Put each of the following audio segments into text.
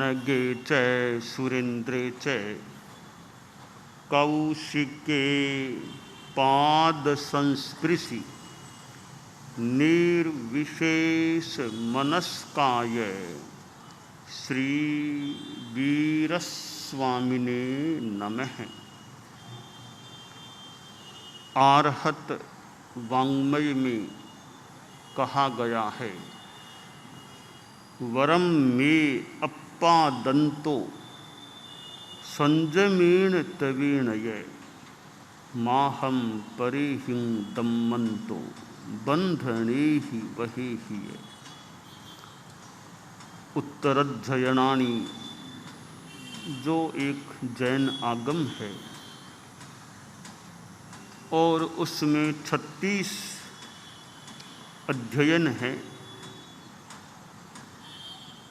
नगे च सुरेन्द्रे च कौशिके पाद संस्पृशि निर्विशेष मनस्काय श्री वीरस्वामिने नमः। आर्हत वाङ्मय में कहा गया है, वरम मे अप्पादन्तो संजमेण तवेणय माहम परिहिं दम्मन्तो बंधनेहि वहेहि। उत्तरध्ययनानि जो एक जैन आगम है और उसमें 36 अध्ययन है।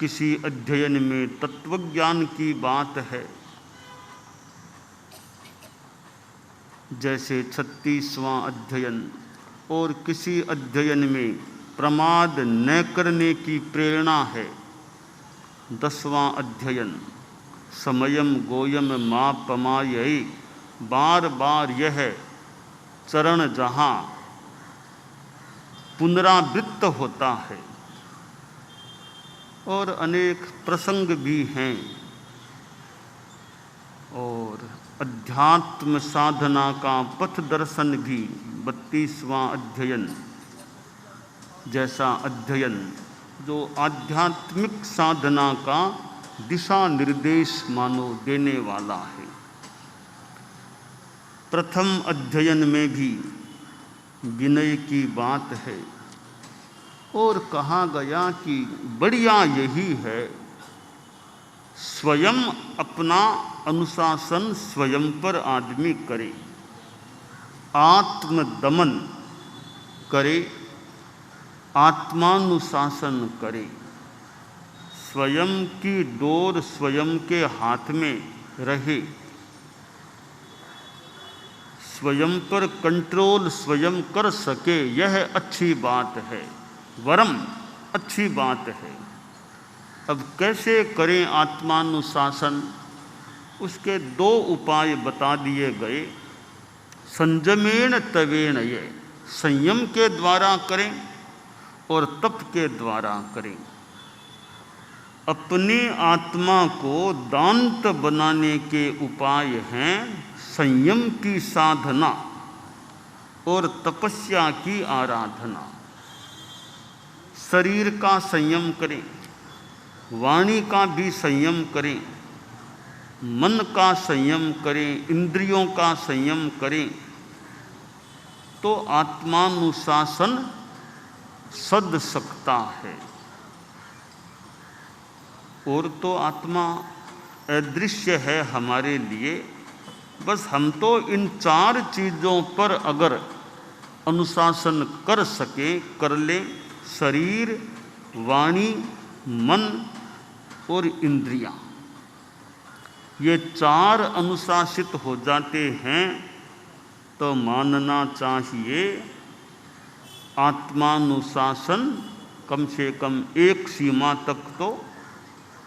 किसी अध्ययन में तत्वज्ञान की बात है, जैसे 36वां अध्ययन, और किसी अध्ययन में प्रमाद न करने की प्रेरणा है। 10वां अध्ययन समयम गोयम मा पमायै, बार बार यह चरण जहाँ पुनरावृत्त होता है। और अनेक प्रसंग भी हैं। और अध्यात्म साधना का पथ दर्शन भी 32वां अध्ययन जैसा अध्ययन जो आध्यात्मिक साधना का दिशा निर्देश मानो देने वाला है। प्रथम अध्ययन में भी विनय की बात है और कहा गया कि बढ़िया यही है, स्वयं अपना अनुशासन स्वयं पर आदमी करे, आत्मदमन करे, आत्मानुशासन करे, स्वयं की डोर स्वयं के हाथ में रहे, स्वयं पर कंट्रोल स्वयं कर सके, यह अच्छी बात है, वरम अच्छी बात है। अब कैसे करें आत्मानुशासन, उसके 2 उपाय बता दिए गए। संयमेण तवेणय, संयम के द्वारा करें और तप के द्वारा करें। अपनी आत्मा को दांत बनाने के उपाय हैं संयम की साधना और तपस्या की आराधना। शरीर का संयम करें, वाणी का भी संयम करें, मन का संयम करें, इंद्रियों का संयम करें, तो आत्मानुशासन सद सकता है। और तो आत्मा अदृश्य है हमारे लिए, बस हम तो इन 4 चीज़ों पर अगर अनुशासन कर सके, कर लें, शरीर, वाणी, मन और इंद्रियां, ये 4 अनुशासित हो जाते हैं तो मानना चाहिए आत्मानुशासन कम से कम एक सीमा तक तो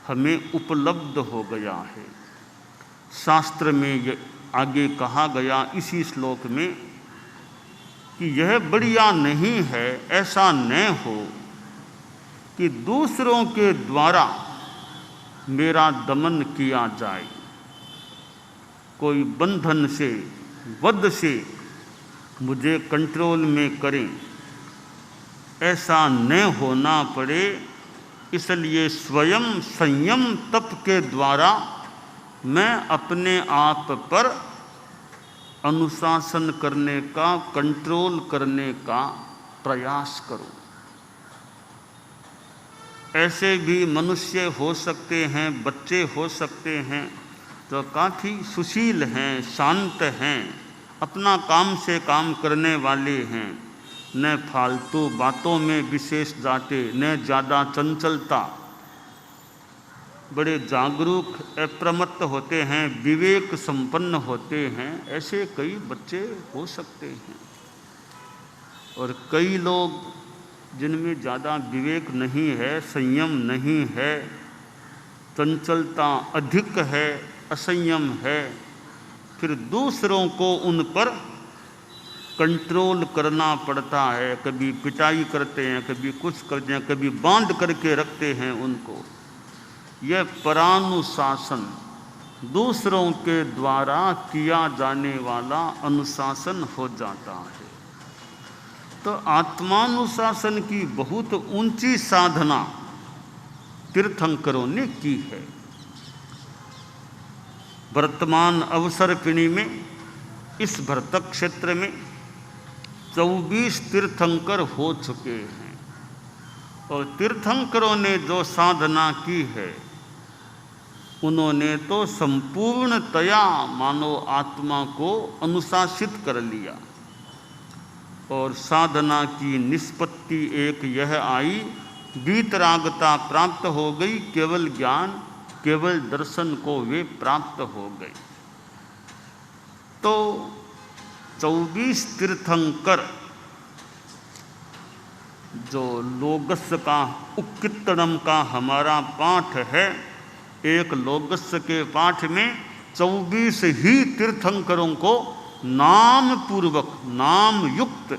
हमें उपलब्ध हो गया है। शास्त्र में ये आगे कहा गया इसी श्लोक में कि यह बढ़िया नहीं है, ऐसा न हो कि दूसरों के द्वारा मेरा दमन किया जाए, कोई बंधन से, वध से मुझे कंट्रोल में करें, ऐसा न होना पड़े। इसलिए स्वयं संयम तप के द्वारा मैं अपने आप पर अनुशासन करने का, कंट्रोल करने का प्रयास करूं। ऐसे भी मनुष्य हो सकते हैं, बच्चे हो सकते हैं जो काफ़ी सुशील हैं, शांत हैं, अपना काम से काम करने वाले हैं, न फालतू बातों में विशेष जाते, न ज़्यादा चंचलता, बड़े जागरूक अप्रमत्त होते हैं, विवेक संपन्न होते हैं। ऐसे कई बच्चे हो सकते हैं। और कई लोग जिनमें ज़्यादा विवेक नहीं है, संयम नहीं है, चंचलता अधिक है, असंयम है, फिर दूसरों को उन पर कंट्रोल करना पड़ता है। कभी पिटाई करते हैं, कभी कुछ करते हैं, कभी बांध करके रखते हैं उनको। यह परानुशासन, दूसरों के द्वारा किया जाने वाला अनुशासन हो जाता है। तो आत्मानुशासन की बहुत ऊंची साधना तीर्थंकरों ने की है। वर्तमान अवसर्पिणी में, इस भरतक क्षेत्र में 24 तीर्थंकर हो चुके हैं। और तीर्थंकरों ने जो साधना की है, उन्होंने तो संपूर्णतया मानव आत्मा को अनुशासित कर लिया। और साधना की निष्पत्ति एक यह आई, वीतरागता प्राप्त हो गई, केवल ज्ञान, केवल दर्शन को वे प्राप्त हो गए। तो 24 तीर्थंकर जो लोगस्य का, उक्कित्तनम का हमारा पाठ है, एक लोगस्य के पाठ में 24 ही तीर्थंकरों को नाम पूर्वक, नाम युक्त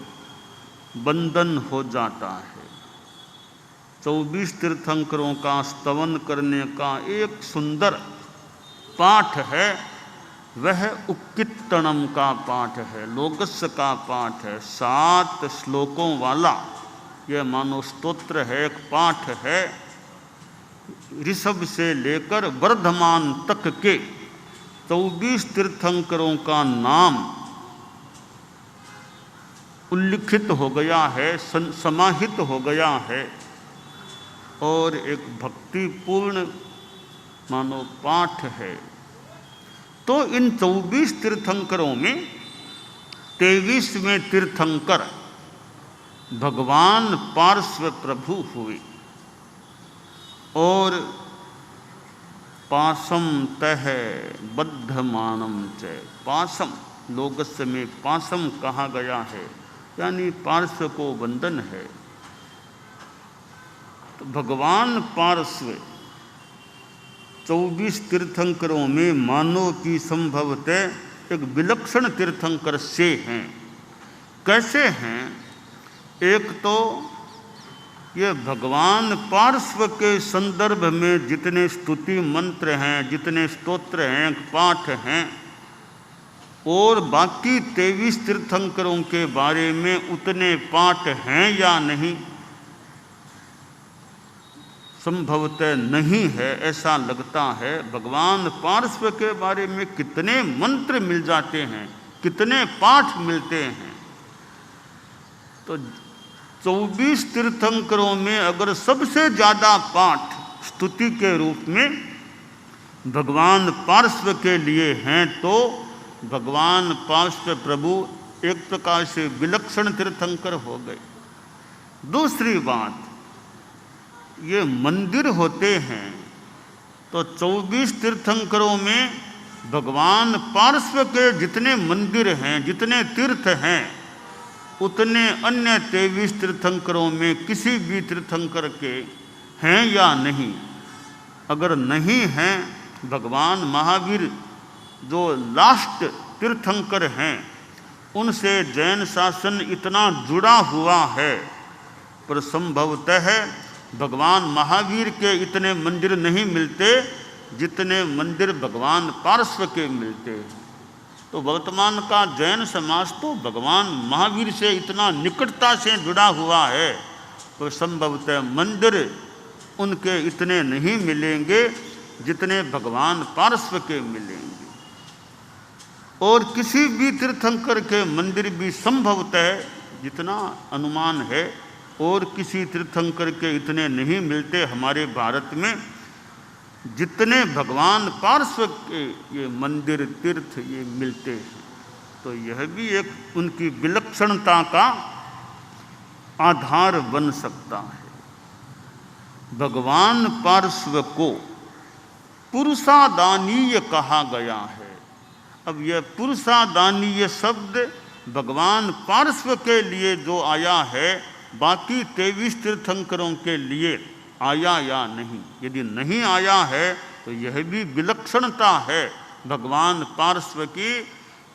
बंधन हो जाता है। 24 तीर्थंकरों का स्तवन करने का एक सुंदर पाठ है, वह उक्कित्तनम का पाठ है, लोगस्य का पाठ है। 7 श्लोकों वाला यह मानो स्तोत्र है, एक पाठ है। ऋषभ से लेकर वर्धमान तक के 24 तीर्थंकरों का नाम उल्लिखित हो गया है, समाहित हो गया है। और एक भक्तिपूर्ण मानो पाठ है। तो इन 24 तीर्थंकरों में 23वें तीर्थंकर भगवान पार्श्व प्रभु हुए। और पासम तह बद्धमानम च, पासम लोगस्य में पासम कहा गया है, यानी पार्श्व को बंधन है। तो भगवान पार्श्व 24 तीर्थंकरों में मानव की संभवतः एक विलक्षण तीर्थंकर से हैं। कैसे हैं? एक तो ये भगवान पार्श्व के संदर्भ में जितने स्तुति मंत्र हैं, जितने स्तोत्र हैं, पाठ हैं, और बाकी 23 तीर्थंकरों के बारे में उतने पाठ हैं या नहीं, संभवतः नहीं है, ऐसा लगता है। भगवान पार्श्व के बारे में कितने मंत्र मिल जाते हैं, कितने पाठ मिलते हैं। तो 24 तीर्थंकरों में अगर सबसे ज़्यादा पाठ स्तुति के रूप में भगवान पार्श्व के लिए हैं, तो भगवान पार्श्व प्रभु एक प्रकार से विलक्षण तीर्थंकर हो गए। दूसरी बात, ये मंदिर होते हैं, तो 24 तीर्थंकरों में भगवान पार्श्व के जितने मंदिर हैं, जितने तीर्थ हैं, उतने अन्य 23 तीर्थंकरों में किसी भी तीर्थंकर के हैं या नहीं। अगर नहीं हैं, भगवान महावीर जो लास्ट तीर्थंकर हैं, उनसे जैन शासन इतना जुड़ा हुआ है, पर संभवतः भगवान महावीर के इतने मंदिर नहीं मिलते जितने मंदिर भगवान पार्श्व के मिलते हैं। तो वर्तमान का जैन समाज तो भगवान महावीर से इतना निकटता से जुड़ा हुआ है, तो संभवतः मंदिर उनके इतने नहीं मिलेंगे जितने भगवान पार्श्व के मिलेंगे। और किसी भी तीर्थंकर के मंदिर भी संभवतः जितना अनुमान है, और किसी तीर्थंकर के इतने नहीं मिलते हमारे भारत में जितने भगवान पार्श्व के ये मंदिर तीर्थ ये मिलते हैं। तो यह भी एक उनकी विलक्षणता का आधार बन सकता है। भगवान पार्श्व को पुरुषादानीय कहा गया है। अब यह पुरुषादानीय शब्द भगवान पार्श्व के लिए जो आया है, बाकी 23 तीर्थंकरों के लिए आया या नहीं। यदि नहीं आया है तो यह भी विलक्षणता है भगवान पार्श्व की,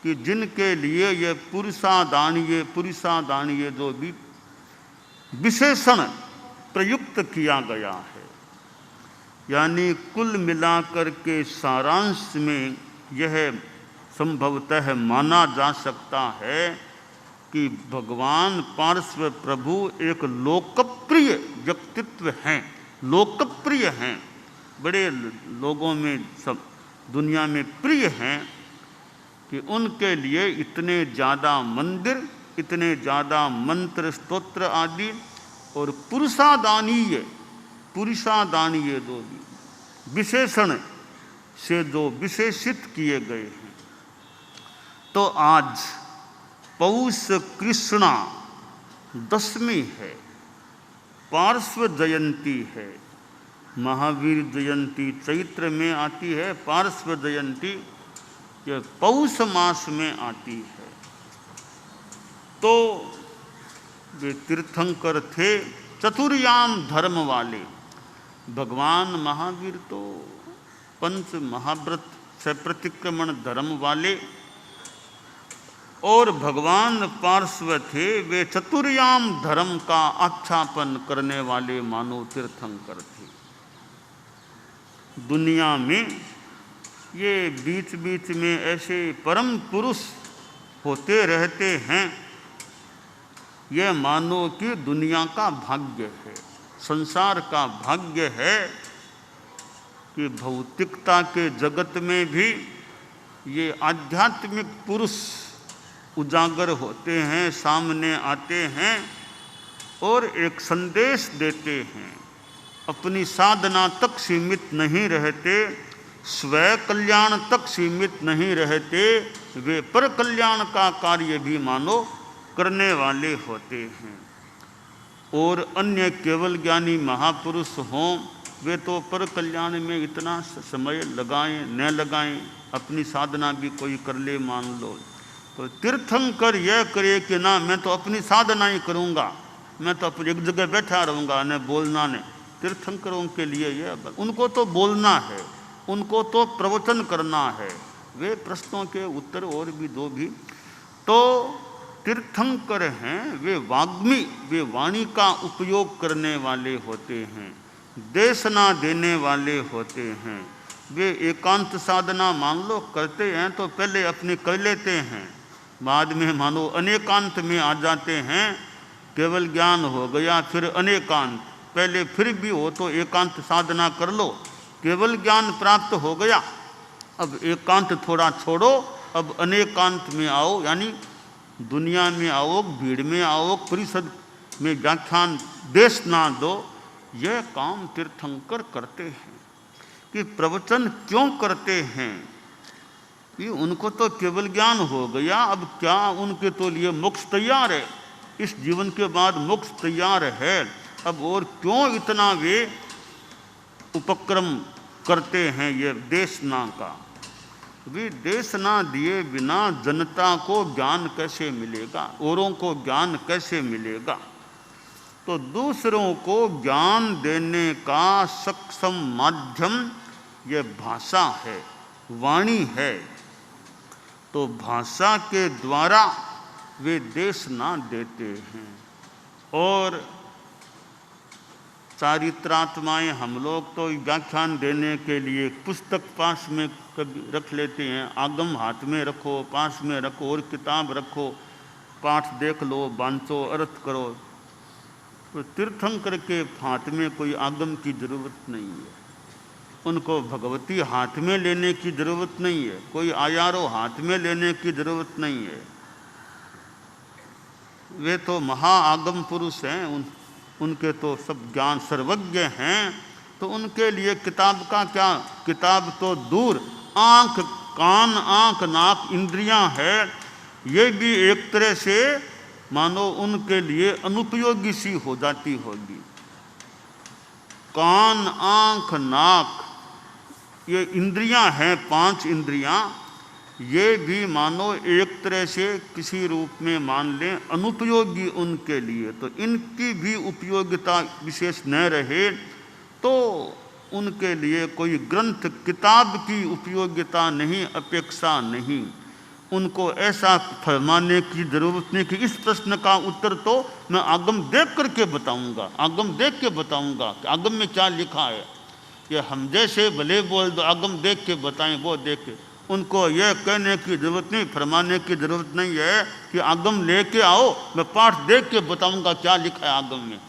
कि जिनके लिए ये पुरुषादानीय जो भी विशेषण प्रयुक्त किया गया है। यानी कुल मिलाकर के सारांश में यह संभवतः माना जा सकता है कि भगवान पार्श्व प्रभु एक लोकप्रिय व्यक्तित्व हैं, लोकप्रिय हैं, बड़े लोगों में सब दुनिया में प्रिय हैं, कि उनके लिए इतने ज़्यादा मंदिर, इतने ज़्यादा मंत्र स्तोत्र आदि और पुरुषादानीय दो विशेषण से जो विशेषित किए गए हैं। तो आज पौष कृष्णा दशमी है, पार्श्व जयंती है। महावीर जयंती चैत्र में आती है, पार्श्व जयंती ये पौष मास में आती है। तो वे तीर्थंकर थे, चतुर्याम धर्म वाले। भगवान महावीर तो पंच महाव्रत से प्रतिक्रमण धर्म वाले, और भगवान पार्श्व थे वे चतुर्याम धर्म का आच्छापन करने वाले मानव तीर्थंकर थे। दुनिया में ये बीच बीच में ऐसे परम पुरुष होते रहते हैं। यह मानो कि दुनिया का भाग्य है, संसार का भाग्य है कि भौतिकता के जगत में भी ये आध्यात्मिक पुरुष उजागर होते हैं, सामने आते हैं और एक संदेश देते हैं। अपनी साधना तक सीमित नहीं रहते, स्वयं कल्याण तक सीमित नहीं रहते, वे पर कल्याण का कार्य भी मानो करने वाले होते हैं। और अन्य केवल ज्ञानी महापुरुष हों, वे तो पर कल्याण में इतना समय लगाएं न लगाएं, अपनी साधना भी कोई कर ले मान लो। तो तीर्थंकर यह करे कि ना मैं तो अपनी साधना ही करूँगा, मैं तो अपनी एक जगह बैठा रहूँगा, न बोलना न। तीर्थंकरों के लिए यह, उनको तो बोलना है, उनको तो प्रवचन करना है, वे प्रश्नों के उत्तर और भी दो भी। तो तीर्थंकर हैं, वे वाग्मी, वे वाणी का उपयोग करने वाले होते हैं, देशना देने वाले होते हैं। वे एकांत साधना मान लो करते हैं तो पहले अपनी कर लेते हैं, बाद में मानो अनेकांत में आ जाते हैं। केवल ज्ञान हो गया फिर अनेकांत, पहले फिर भी हो तो एकांत साधना कर लो। केवल ज्ञान प्राप्त हो गया, अब एकांत थोड़ा छोड़ो, अब अनेकांत में आओ, यानी दुनिया में आओ, भीड़ में आओ, परिषद में व्याख्यान देश ना दो। यह काम तीर्थंकर करते हैं। कि प्रवचन क्यों करते हैं? कि उनको तो केवल ज्ञान हो गया, अब क्या उनके तो लिए मोक्ष तैयार है, इस जीवन के बाद मोक्ष तैयार है, अब और क्यों इतना वे उपक्रम करते हैं ये देशना का। वे देशना दिए बिना जनता को ज्ञान कैसे मिलेगा, औरों को ज्ञान कैसे मिलेगा। तो दूसरों को ज्ञान देने का सक्षम माध्यम ये भाषा है, वाणी है। तो भाषा के द्वारा वे देशना देते हैं। और चारित्रात्माएँ, हम लोग तो व्याख्यान देने के लिए पुस्तक पास में कभी रख लेते हैं, आगम हाथ में रखो, पास में रखो, और किताब रखो, पाठ देख लो, बांचो, अर्थ करो। तो तीर्थंकर के हाथ में कोई आगम की जरूरत नहीं है, उनको भगवती हाथ में लेने की जरूरत नहीं है, कोई आयारो हाथ में लेने की जरूरत नहीं है। वे तो महाआगम पुरुष हैं, उनके तो सब ज्ञान सर्वज्ञ हैं। तो उनके लिए किताब का क्या, किताब तो दूर, आँख कान आँख नाक इंद्रियां है, ये भी एक तरह से मानो उनके लिए अनुपयोगी सी हो जाती होगी। कान आँख नाक ये इंद्रियां हैं, 5 इंद्रियां, ये भी मानो एक तरह से किसी रूप में मान लें अनुपयोगी उनके लिए। तो इनकी भी उपयोगिता विशेष न रहे तो उनके लिए कोई ग्रंथ किताब की उपयोगिता नहीं, अपेक्षा नहीं। उनको ऐसा फरमाने की ज़रूरत नहीं कि इस प्रश्न का उत्तर तो मैं आगम देख करके बताऊंगा, आगम देख के बताऊंगा कि आगम में क्या लिखा है। कि हम जैसे भले बोल दो, आगम देख के बताएं, वो देख के। उनको यह कहने की ज़रूरत नहीं, फरमाने की ज़रूरत नहीं है कि आगम लेके आओ, मैं पाठ देख के बताऊंगा क्या लिखा है आगम में।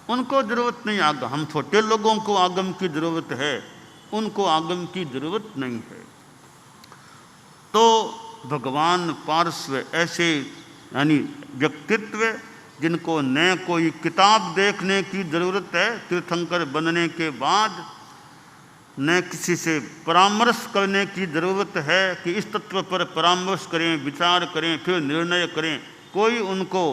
उनको ज़रूरत नहीं आगम, हम छोटे लोगों को आगम की ज़रूरत है, उनको आगम की ज़रूरत नहीं है। तो भगवान पार्श्व ऐसे यानी व्यक्तित्व जिनको न कोई किताब देखने की ज़रूरत है तीर्थंकर बनने के बाद, न किसी से परामर्श करने की ज़रूरत है कि इस तत्व पर परामर्श करें, विचार करें, फिर निर्णय करें। कोई उनको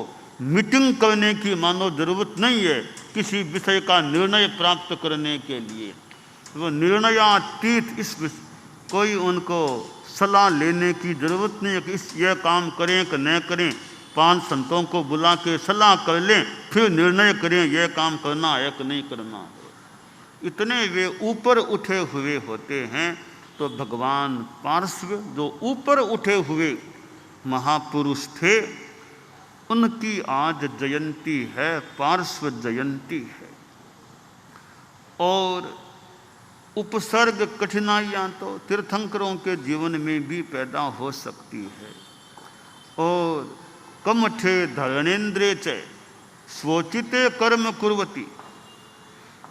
मीटिंग करने की मानो ज़रूरत नहीं है किसी विषय का निर्णय प्राप्त करने के लिए। वो निर्णयातीत, इस कोई उनको सलाह लेने की ज़रूरत नहीं है कि इस यह काम करें कि न करें। 5 संतों को बुला के सलाह कर लें, फिर निर्णय करें यह काम करना है कि नहीं करना है। इतने वे ऊपर उठे हुए होते हैं। तो भगवान पार्श्व जो ऊपर उठे हुए महापुरुष थे, उनकी आज जयंती है, पार्श्व जयंती है। और उपसर्ग कठिनाइयाँ तो तीर्थंकरों के जीवन में भी पैदा हो सकती है। और कमठे धरणेन्द्रे च स्वोचिते कर्म कुर्वती,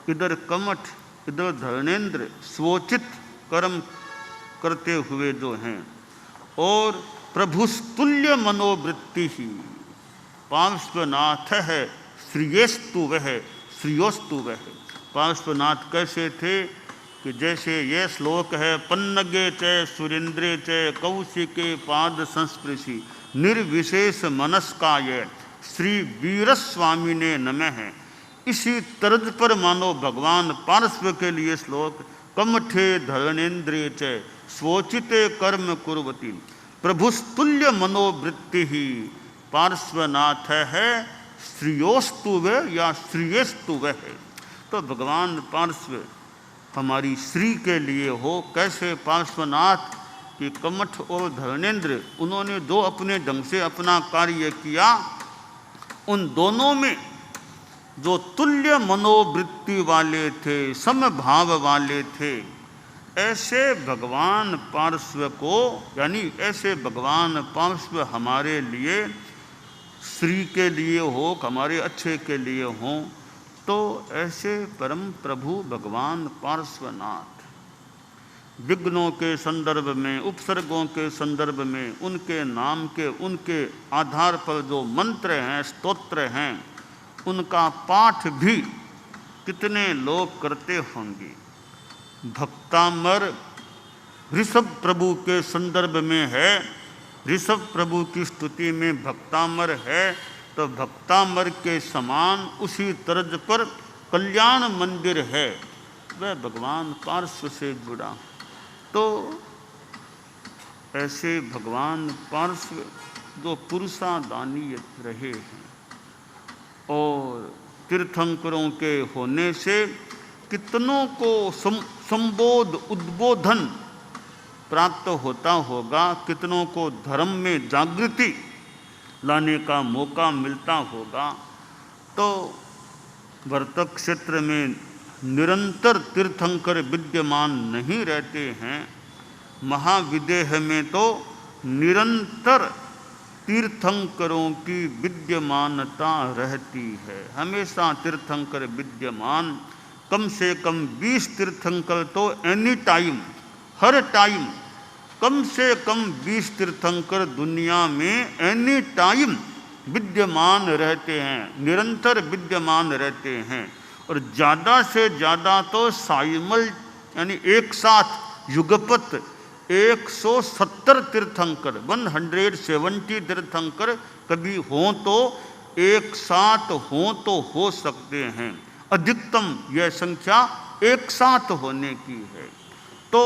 इधर कमठ इधर धरणेन्द्र, स्वोचित कर्म करते हुए जो हैं। और प्रभुस्तुल्य मनोवृत्ति ही पार्श्वनाथ है, श्रियस्तु वह, श्रियोस्तु वह। पार्श्वनाथ कैसे थे कि जैसे ये श्लोक है, पन्नगे च सुरेंद्रे च कौशिके पाद संस्पृशि निर्विशेष मनस्काय श्री वीरस्वामी ने नमः है। इसी तर्ज पर मानो भगवान पार्श्व के लिए श्लोक, कमठे धरणेन्द्रे च स्वोचिते कर्म कुर्वती प्रभुस्तुल्य मनोवृत्ति ही पार्श्वनाथ है, श्रियोस्तु वह या श्रियस्तु वह है। तो भगवान पार्श्व हमारी श्री के लिए हो। कैसे पार्श्वनाथ कि कमठ और धरणेन्द्र, उन्होंने जो अपने ढंग से अपना कार्य किया, उन दोनों में जो तुल्य मनोवृत्ति वाले थे, समभाव वाले थे, ऐसे भगवान पार्श्व को यानी ऐसे भगवान पार्श्व हमारे लिए श्री के लिए हो, हमारे अच्छे के लिए हों। तो ऐसे परम प्रभु भगवान पार्श्वनाथ विघ्नों के संदर्भ में, उपसर्गों के संदर्भ में, उनके नाम के, उनके आधार पर जो मंत्र हैं, स्तोत्र हैं, उनका पाठ भी कितने लोग करते होंगे। भक्तामर ऋषभ प्रभु के संदर्भ में है, ऋषभ प्रभु की स्तुति में भक्तामर है। तो भक्तामर के समान उसी तर्ज पर कल्याण मंदिर है, वह भगवान पार्श्व से जुड़ा। तो ऐसे भगवान पार्श्व जो पुरुषादानी रहे हैं और तीर्थंकरों के होने से कितनों को संबोध उद्बोधन प्राप्त होता होगा, कितनों को धर्म में जागृति लाने का मौका मिलता होगा। तो वर्तक क्षेत्र में निरंतर तीर्थंकर विद्यमान नहीं रहते हैं। महाविदेह में तो निरंतर तीर्थंकरों की विद्यमानता रहती है, हमेशा तीर्थंकर विद्यमान। कम से कम 20 तीर्थंकर तो एनी टाइम, हर टाइम कम से कम 20 तीर्थंकर दुनिया में एनी टाइम विद्यमान रहते हैं, निरंतर विद्यमान रहते हैं। और ज़्यादा से ज़्यादा तो साइमल यानी एक साथ युगपत 170 तीर्थंकर 170 तीर्थंकर कभी हों तो एक साथ हों तो हो सकते हैं। अधिकतम यह संख्या एक साथ होने की है। तो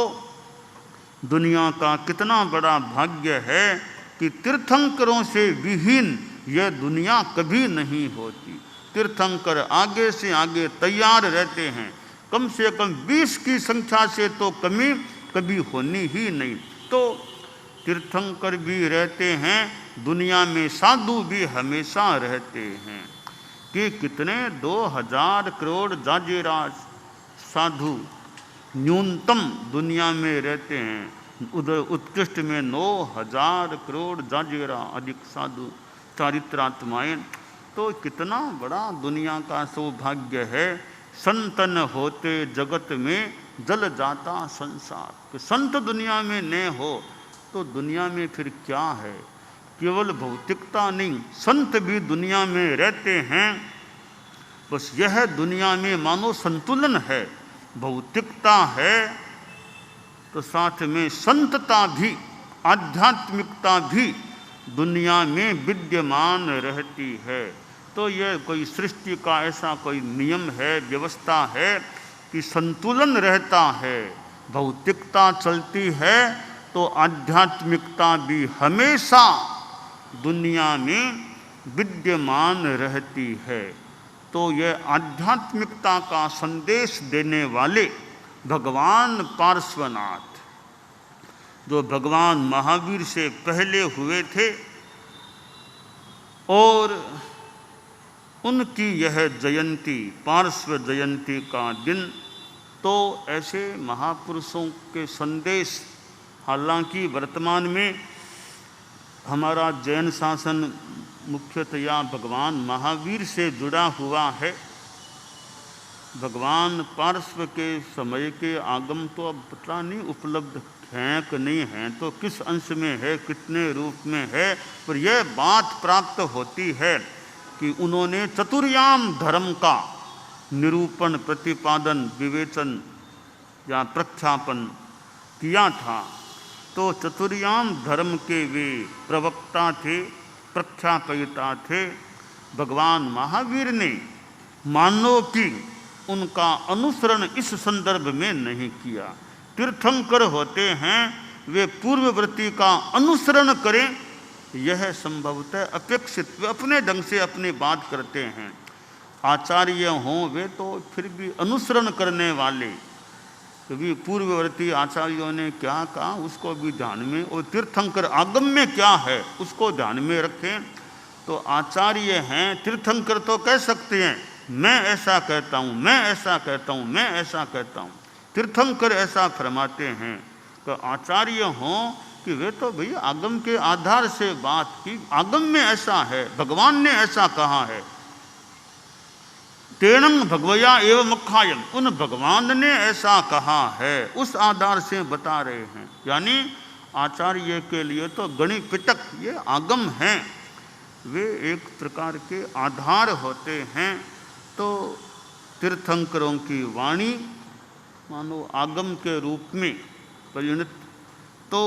दुनिया का कितना बड़ा भाग्य है कि तीर्थंकरों से विहीन यह दुनिया कभी नहीं होती। तीर्थंकर आगे से आगे तैयार रहते हैं कम से कम 20 की संख्या से तो कमी कभी होनी ही नहीं। तो तीर्थंकर भी रहते हैं दुनिया में, साधु भी हमेशा रहते हैं कि कितने 2000 करोड़ जाजिराज साधु न्यूनतम दुनिया में रहते हैं। उधर उत्कृष्ट में 9000 करोड़ जाजिरा अधिक साधु चारित्रात्माएं। तो कितना बड़ा दुनिया का सौभाग्य है। संतन होते जगत में जल जाता संसार। कि संत दुनिया में न हो तो दुनिया में फिर क्या है। केवल भौतिकता नहीं, संत भी दुनिया में रहते हैं। बस यह दुनिया में मानो संतुलन है, भौतिकता है तो साथ में संतता भी, आध्यात्मिकता भी दुनिया में विद्यमान रहती है। तो यह कोई सृष्टि का ऐसा कोई नियम है, व्यवस्था है कि संतुलन रहता है। भौतिकता चलती है तो आध्यात्मिकता भी हमेशा दुनिया में विद्यमान रहती है। तो यह आध्यात्मिकता का संदेश देने वाले भगवान पार्श्वनाथ, जो भगवान महावीर से पहले हुए थे, और उनकी यह जयंती, पार्श्व जयंती का दिन, तो ऐसे महापुरुषों के संदेश, हालांकि वर्तमान में हमारा जैन शासन मुख्यतया भगवान महावीर से जुड़ा हुआ है। भगवान पार्श्व के समय के आगम तो अब पता नहीं उपलब्ध हैं कि नहीं हैं, तो किस अंश में है, कितने रूप में है, पर यह बात प्राप्त होती है कि उन्होंने चतुर्याम धर्म का निरूपण, प्रतिपादन, विवेचन या प्रख्यापन किया था। तो चतुर्याम धर्म के वे प्रवक्ता थे, प्रख्यापयिता थे। भगवान महावीर ने मानो कि उनका अनुसरण इस संदर्भ में नहीं किया। तीर्थंकर होते हैं, वे पूर्ववर्ती का अनुसरण करें, यह संभवतः अपेक्षित। वे अपने ढंग से अपनी बात करते हैं। आचार्य हों वे तो फिर भी अनुसरण करने वाले, कभी पूर्ववर्ती आचार्यों ने क्या कहा उसको भी ध्यान में, और तीर्थंकर आगम में क्या है उसको ध्यान में रखें। तो आचार्य हैं, तीर्थंकर तो कह सकते हैं मैं ऐसा कहता हूँ, मैं ऐसा कहता हूँ, मैं ऐसा कहता हूँ। तीर्थंकर ऐसा फरमाते हैं। तो आचार्य हों कि वे तो भाई आगम के आधार से बात की, आगम में ऐसा है, भगवान ने ऐसा कहा है। तेणं भगवया एवं मुखायम, उन भगवान ने ऐसा कहा है, उस आधार से बता रहे हैं। यानी आचार्य के लिए तो गणि पिटक ये आगम हैं, वे एक प्रकार के आधार होते हैं। तो तीर्थंकरों की वाणी मानो आगम के रूप में परिणत, तो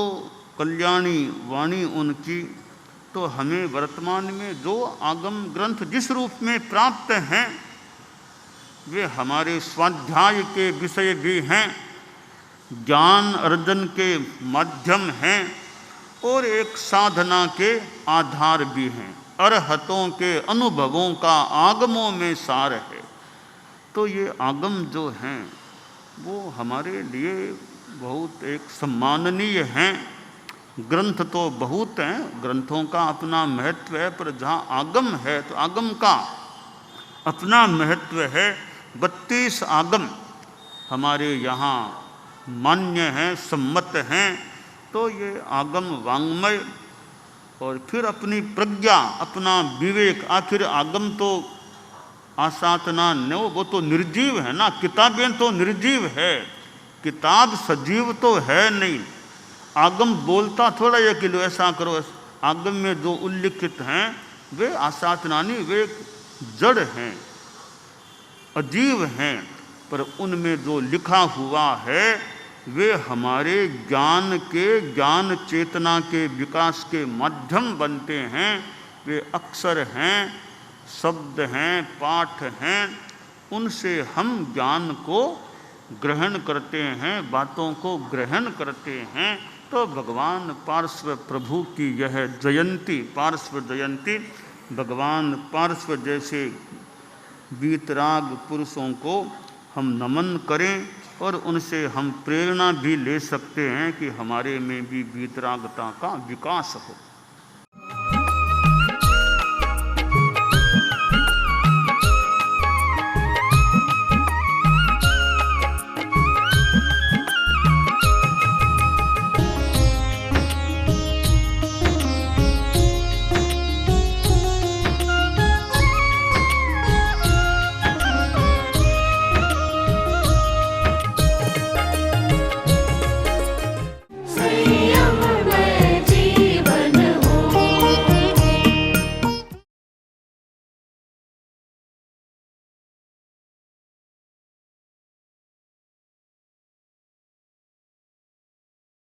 कल्याणी वाणी उनकी। तो हमें वर्तमान में जो आगम ग्रंथ जिस रूप में प्राप्त हैं, वे हमारे स्वाध्याय के विषय भी हैं, ज्ञान अर्जन के माध्यम हैं, और एक साधना के आधार भी हैं। अरहतों के अनुभवों का आगमों में सार है। तो ये आगम जो हैं वो हमारे लिए बहुत एक सम्माननीय हैं। ग्रंथ तो बहुत हैं, ग्रंथों का अपना महत्व है, पर जहाँ आगम है तो आगम का अपना महत्व है। 32 आगम हमारे यहाँ मान्य हैं, सम्मत हैं। तो ये आगम वांग्मय और फिर अपनी प्रज्ञा, अपना विवेक। आखिर आगम तो आसातना न, वो तो निर्जीव है ना, किताबें तो निर्जीव है, किताब सजीव तो है नहीं। आगम बोलता थोड़ा ये कि लो ऐसा करो। आगम में जो उल्लिखित हैं वे आसातनानी, वे जड़ हैं, अजीव हैं, पर उनमें जो लिखा हुआ है वे हमारे ज्ञान के, ज्ञान चेतना के विकास के माध्यम बनते हैं। वे अक्षर हैं, शब्द हैं, पाठ हैं, उनसे हम ज्ञान को ग्रहण करते हैं, बातों को ग्रहण करते हैं। तो भगवान पार्श्व प्रभु की यह जयंती, पार्श्व जयंती, भगवान पार्श्व जैसे वीतराग पुरुषों को हम नमन करें और उनसे हम प्रेरणा भी ले सकते हैं कि हमारे में भी वीतरागता का विकास हो।